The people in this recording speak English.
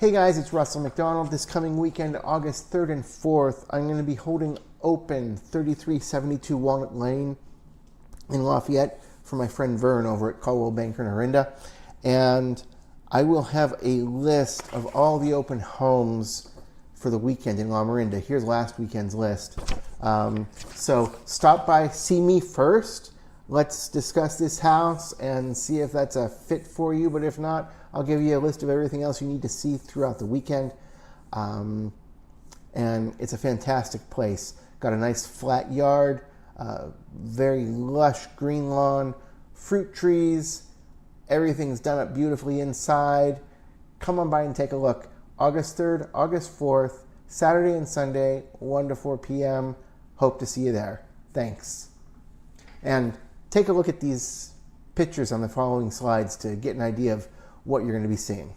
Hey guys, it's Russell McDonald. This coming weekend, August 3rd and 4th, I'm going to be holding open 3372 Walnut Lane in Lafayette for my friend Vern over at Caldwell Banker and Orinda. And I will have a list of all the open homes for the weekend in La Marinda. Here's last weekend's list. So stop by, see me first. Let's discuss this house and see if that's a fit for you. But if not, I'll give you a list of everything else you need to see throughout the weekend. And it's a fantastic place. Got a nice flat yard, very lush green lawn, fruit trees. Everything's done up beautifully inside. Come on by and take a look. August 3rd, August 4th, Saturday and Sunday, 1 to 4 p.m. Hope to see you there. Thanks. And take a look at these pictures on the following slides to get an idea of what you're going to be seeing.